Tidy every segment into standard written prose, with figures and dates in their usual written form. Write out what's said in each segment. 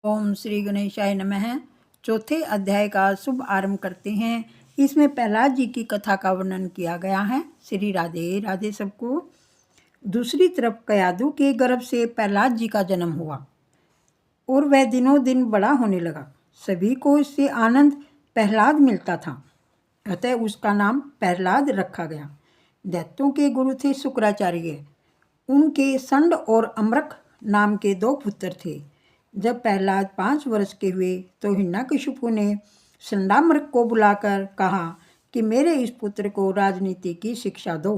ओम श्री गणेशाय नमः। चौथे अध्याय का शुभ आरंभ करते हैं। इसमें प्रहलाद जी की कथा का वर्णन किया गया है। श्री राधे राधे सबको। दूसरी तरफ कयादू के गर्भ से प्रहलाद जी का जन्म हुआ और वह दिनों दिन बड़ा होने लगा। सभी को इससे आनंद प्रहलाद मिलता था, अतः उसका नाम प्रहलाद रखा गया। दैत्यों के गुरु थे शुक्राचार्य। उनके संड और अमरक नाम के 2 पुत्र थे। जब प्रहलाद 5 वर्ष के हुए तो हिरण्यकशिपु ने संडामरक को बुलाकर कहा कि मेरे इस पुत्र को राजनीति की शिक्षा दो।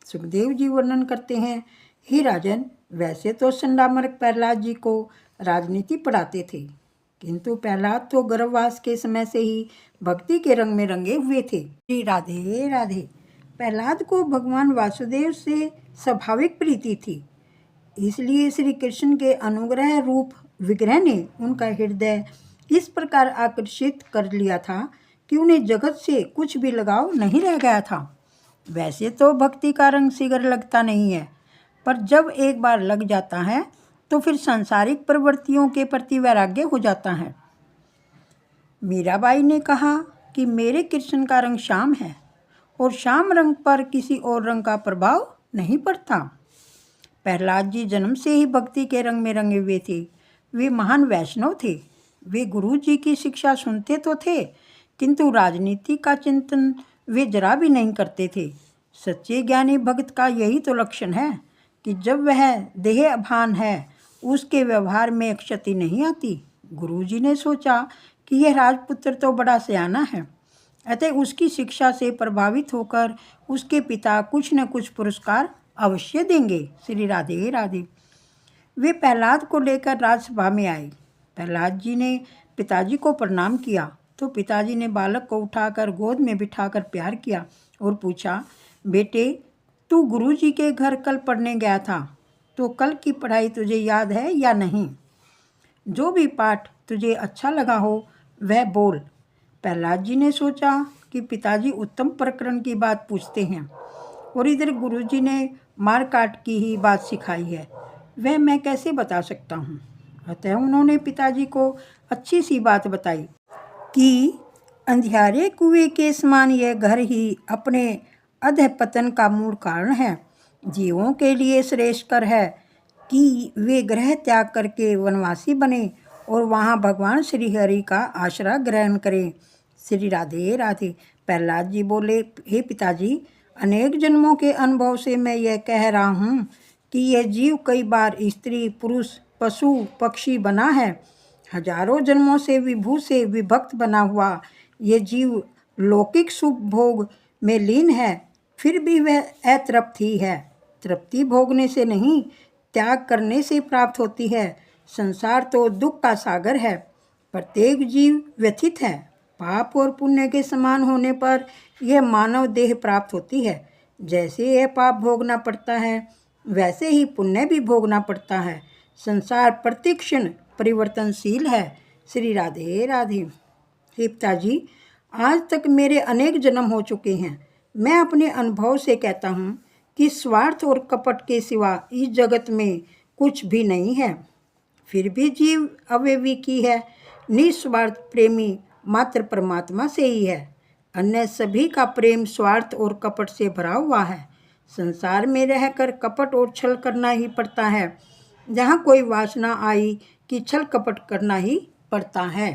सुखदेव जी वर्णन करते हैं, हे राजन, वैसे तो संडामरक प्रहलाद जी को राजनीति पढ़ाते थे, किंतु प्रहलाद तो गर्भवास के समय से ही भक्ति के रंग में रंगे हुए थे। श्री राधे राधे। प्रहलाद को भगवान वासुदेव से स्वाभाविक प्रीति थी, इसलिए श्री कृष्ण के अनुग्रह रूप विग्रह ने उनका हृदय इस प्रकार आकर्षित कर लिया था कि उन्हें जगत से कुछ भी लगाव नहीं रह गया था। वैसे तो भक्ति का रंग शीघ्र लगता नहीं है, पर जब एक बार लग जाता है तो फिर सांसारिक प्रवृत्तियों के प्रति वैराग्य हो जाता है। मीराबाई ने कहा कि मेरे कृष्ण का रंग श्याम है और श्याम रंग पर किसी और रंग का प्रभाव नहीं पड़ता। प्रहलाद जी जन्म से ही भक्ति के रंग में रंगे हुए थे। वे महान वैष्णव थे। वे गुरु जी की शिक्षा सुनते तो थे, किंतु राजनीति का चिंतन वे जरा भी नहीं करते थे। सच्चे ज्ञानी भक्त का यही तो लक्षण है कि जब वह देह अभान है, उसके व्यवहार में क्षति नहीं आती। गुरु जी ने सोचा कि यह राजपुत्र तो बड़ा सयाना है, अतः उसकी शिक्षा से प्रभावित होकर उसके पिता कुछ न कुछ पुरस्कार अवश्य देंगे। श्री राधे राधे। वे प्रहलाद को लेकर राजसभा में आए। प्रहलाद जी ने पिताजी को प्रणाम किया तो पिताजी ने बालक को उठाकर गोद में बिठाकर प्यार किया और पूछा, बेटे, तू गुरु जी के घर कल पढ़ने गया था, तो कल की पढ़ाई तुझे याद है या नहीं? जो भी पाठ तुझे अच्छा लगा हो वह बोल। प्रहलाद जी ने सोचा कि पिताजी उत्तम प्रकरण की बात पूछते हैं और इधर गुरु जी ने मार काट की ही बात सिखाई है, वह मैं कैसे बता सकता हूँ। अतः उन्होंने पिताजी को अच्छी सी बात बताई कि अंधियारे कुएं के समान यह घर ही अपने अधःपतन का मूल कारण है। जीवों के लिए श्रेष्ठकर है कि वे गृह त्याग करके वनवासी बने और वहाँ भगवान श्री हरि का आश्रय ग्रहण करें। श्री राधे राधे। प्रहलाद जी बोले, हे पिताजी, अनेक जन्मों के अनुभव से मैं यह कह रहा हूँ कि यह जीव कई बार स्त्री, पुरुष, पशु, पक्षी बना है। हजारों जन्मों से विभू से विभक्त बना हुआ यह जीव लौकिक सुख भोग में लीन है, फिर भी वह अतृप्त ही है। तृप्ति भोगने से नहीं, त्याग करने से प्राप्त होती है। संसार तो दुख का सागर है। प्रत्येक जीव व्यथित है। पाप और पुण्य के समान होने पर यह मानव देह प्राप्त होती है। जैसे यह पाप भोगना पड़ता है, वैसे ही पुण्य भी भोगना पड़ता है। संसार प्रतिक्षण परिवर्तनशील है। श्री राधे राधे। हे पिताजी, आज तक मेरे अनेक जन्म हो चुके हैं। मैं अपने अनुभव से कहता हूँ कि स्वार्थ और कपट के सिवा इस जगत में कुछ भी नहीं है। फिर भी जीव अविवेकी है। निस्वार्थ प्रेमी मात्र परमात्मा से ही है। अन्य सभी का प्रेम स्वार्थ और कपट से भरा हुआ है। संसार में रहकर कपट और छल करना ही पड़ता है। जहाँ कोई वासना आई कि छल कपट करना ही पड़ता है।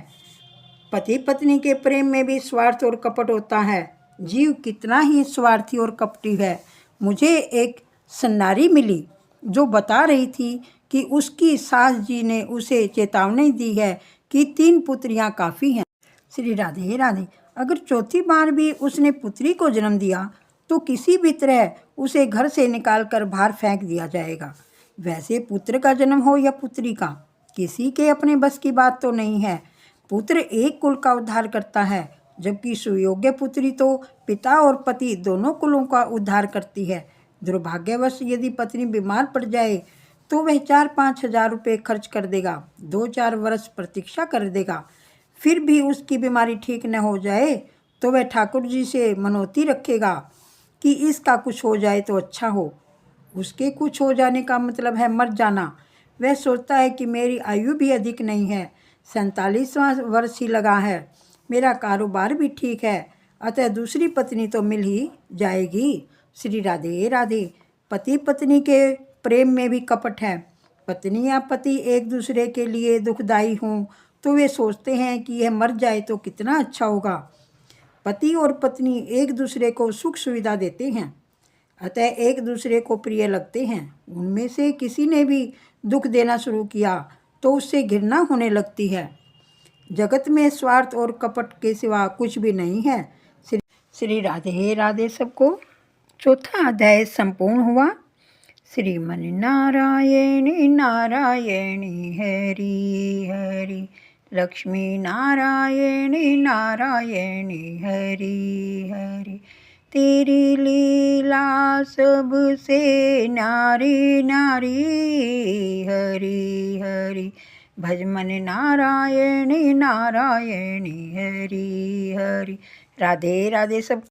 पति पत्नी के प्रेम में भी स्वार्थ और कपट होता है। जीव कितना ही स्वार्थी और कपटी है। मुझे एक सन्नारी मिली जो बता रही थी कि उसकी सास जी ने उसे चेतावनी दी है कि 3 पुत्रियां काफ़ी हैं। श्री राधे राधे। अगर चौथी बार भी उसने पुत्री को जन्म दिया तो किसी भी तरह उसे घर से निकालकर बाहर फेंक दिया जाएगा। वैसे पुत्र का जन्म हो या पुत्री का, किसी के अपने बस की बात तो नहीं है। पुत्र एक कुल का उद्धार करता है, जबकि सुयोग्य पुत्री तो पिता और पति दोनों कुलों का उद्धार करती है। दुर्भाग्यवश यदि पत्नी बीमार पड़ जाए तो वह 4-5 हजार रुपये खर्च कर देगा, 2-4 वर्ष प्रतीक्षा कर देगा। फिर भी उसकी बीमारी ठीक न हो जाए तो वह ठाकुर जी से मनौती रखेगा कि इसका कुछ हो जाए तो अच्छा हो। उसके कुछ हो जाने का मतलब है मर जाना। वह सोचता है कि मेरी आयु भी अधिक नहीं है, 47वां वर्ष ही लगा है, मेरा कारोबार भी ठीक है, अतः दूसरी पत्नी तो मिल ही जाएगी। श्री राधे राधे। पति पत्नी के प्रेम में भी कपट है। पत्नी या पति एक दूसरे के लिए दुखदाई हों तो वे सोचते हैं कि यह मर जाए तो कितना अच्छा होगा। पति और पत्नी एक दूसरे को सुख सुविधा देते हैं, अतः एक दूसरे को प्रिय लगते हैं। उनमें से किसी ने भी दुख देना शुरू किया तो उससे घृणा होने लगती है। जगत में स्वार्थ और कपट के सिवा कुछ भी नहीं है। श्री राधे राधे सबको। चौथा अध्याय संपूर्ण हुआ। श्रीमन नारायणी नारायणी हरि हरि, लक्ष्मी नारायणी नारायणी हरि हरि। तेरी लीला सबसे नारी नारी हरि हरि, भज मन नारायणी नारायणी हरि हरि। राधे राधे सब।